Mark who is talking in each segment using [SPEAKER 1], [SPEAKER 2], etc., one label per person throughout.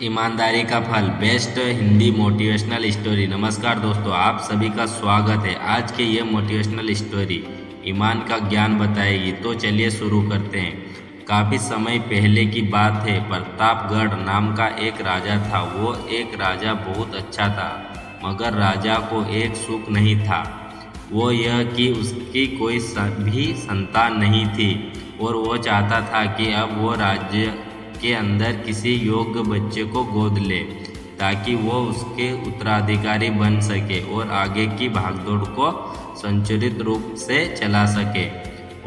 [SPEAKER 1] ईमानदारी का फल बेस्ट हिंदी मोटिवेशनल स्टोरी। नमस्कार दोस्तों, आप सभी का स्वागत है। आज के ये मोटिवेशनल स्टोरी ईमान का ज्ञान बताएगी। तो चलिए शुरू करते हैं। काफ़ी समय पहले की बात है। प्रतापगढ़ नाम का एक राजा था। वो एक राजा बहुत अच्छा था, मगर राजा को एक सुख नहीं था। वो यह कि उसकी कोई भी संतान नहीं थी और वो चाहता था कि अब वो राज्य के अंदर किसी योग्य बच्चे को गोद ले, ताकि वो उसके उत्तराधिकारी बन सके और आगे की भागदौड़ को संचरित रूप से चला सके।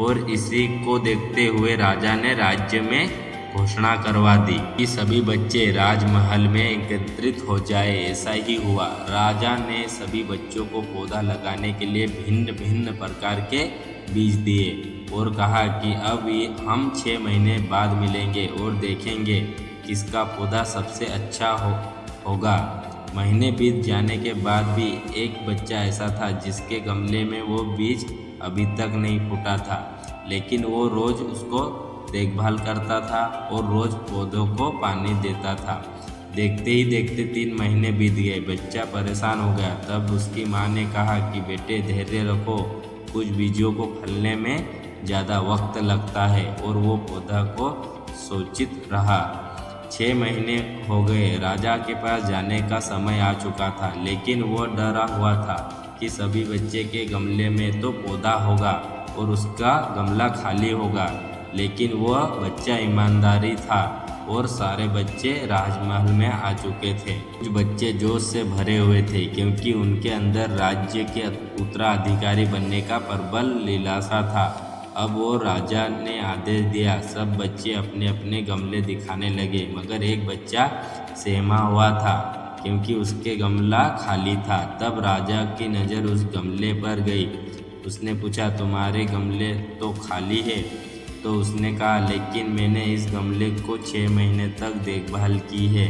[SPEAKER 1] और इसी को देखते हुए राजा ने राज्य में घोषणा करवा दी कि सभी बच्चे राजमहल में एकत्रित हो जाए। ऐसा ही हुआ। राजा ने सभी बच्चों को पौधा लगाने के लिए भिन्न भिन्न प्रकार के बीज दिए और कहा कि अब हम 6 महीने बाद मिलेंगे और देखेंगे किसका पौधा सबसे अच्छा होगा। महीने बीत जाने के बाद भी एक बच्चा ऐसा था जिसके गमले में वो बीज अभी तक नहीं फूटा था, लेकिन वो रोज़ उसको देखभाल करता था और रोज़ पौधों को पानी देता था। देखते ही देखते 3 महीने बीत गए। बच्चा परेशान हो गया। तब उसकी माँ ने कहा कि बेटे, धैर्य रखो, कुछ बीजों को फलने में ज़्यादा वक्त लगता है। और वो पौधा को सोचित रहा। 6 महीने हो गए। राजा के पास जाने का समय आ चुका था, लेकिन वो डरा हुआ था कि सभी बच्चे के गमले में तो पौधा होगा और उसका गमला खाली होगा। लेकिन वह बच्चा ईमानदारी था और सारे बच्चे राजमहल में आ चुके थे। कुछ बच्चे जोश से भरे हुए थे, क्योंकि उनके अंदर राज्य के उत्तराधिकारी बनने का प्रबल लालसा था। अब वो राजा ने आदेश दिया। सब बच्चे अपने अपने गमले दिखाने लगे, मगर एक बच्चा सहमा हुआ था क्योंकि उसके गमला खाली था। तब राजा की नज़र उस गमले पर गई। उसने पूछा, तुम्हारे गमले तो खाली है? तो उसने कहा, लेकिन मैंने इस गमले को 6 महीने तक देखभाल की है।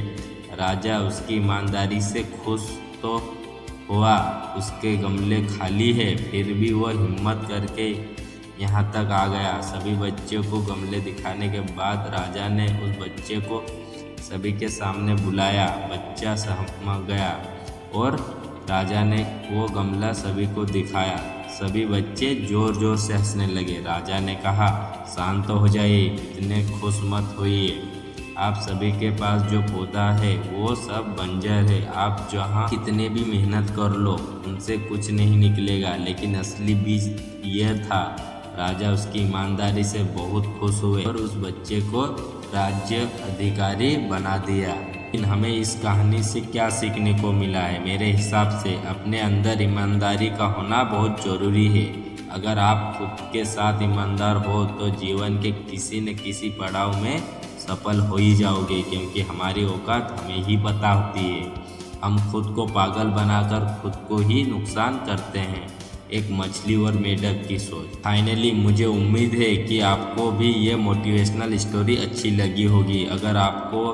[SPEAKER 1] राजा उसकी ईमानदारी से खुश तो हुआ। उसके गमले खाली है, फिर भी वह हिम्मत करके यहाँ तक आ गया। सभी बच्चों को गमले दिखाने के बाद राजा ने उस बच्चे को सभी के सामने बुलाया। बच्चा सहम गया और राजा ने वो गमला सभी को दिखाया। सभी बच्चे जोर जोर से हंसने लगे। राजा ने कहा, शांत हो जाइए, इतने खुश मत होइए। आप सभी के पास जो पौधा है वो सब बंजर है। आप जहाँ कितने भी मेहनत कर लो उनसे कुछ नहीं निकलेगा, लेकिन असली बीज यह था। राजा उसकी ईमानदारी से बहुत खुश हुए और उस बच्चे को राज्य अधिकारी बना दिया। लेकिन हमें इस कहानी से क्या सीखने को मिला है? मेरे हिसाब से अपने अंदर ईमानदारी का होना बहुत ज़रूरी है। अगर आप खुद के साथ ईमानदार हो तो जीवन के किसी न किसी पड़ाव में सफल हो ही जाओगे, क्योंकि हमारी औकात हमें ही पता होती है। हम खुद को पागल बनाकर खुद को ही नुकसान करते हैं। एक मछली और मेढक की सोच। फाइनली मुझे उम्मीद है कि आपको भी ये मोटिवेशनल स्टोरी अच्छी लगी होगी। अगर आपको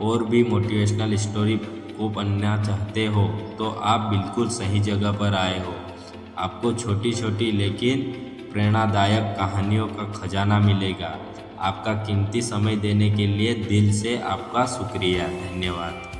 [SPEAKER 1] और भी मोटिवेशनल स्टोरी को पढ़ना चाहते हो तो आप बिल्कुल सही जगह पर आए हो। आपको छोटी छोटी लेकिन प्रेरणादायक कहानियों का खजाना मिलेगा। आपका कीमती समय देने के लिए दिल से आपका शुक्रिया। धन्यवाद।